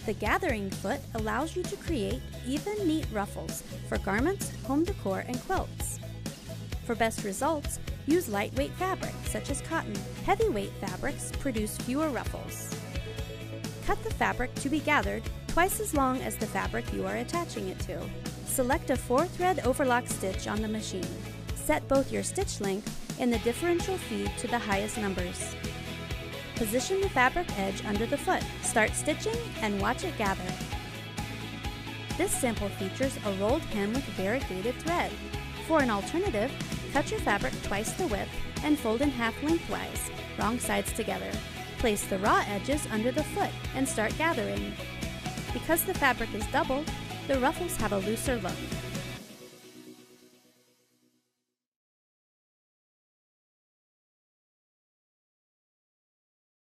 The gathering foot allows you to create even, neat ruffles for garments, home decor, and quilts. For best results, use lightweight fabric such as cotton. Heavyweight fabrics produce fewer ruffles. Cut the fabric to be gathered twice as long as the fabric you are attaching it to. Select a 4-thread overlock stitch on the machine. Set both your stitch length and the differential feed to the highest numbers. Position the fabric edge under the foot. Start stitching and watch it gather. This sample features a rolled hem with variegated thread. For an alternative, cut your fabric twice the width and fold in half lengthwise, wrong sides together. Place the raw edges under the foot and start gathering. Because the fabric is doubled, the ruffles have a looser look.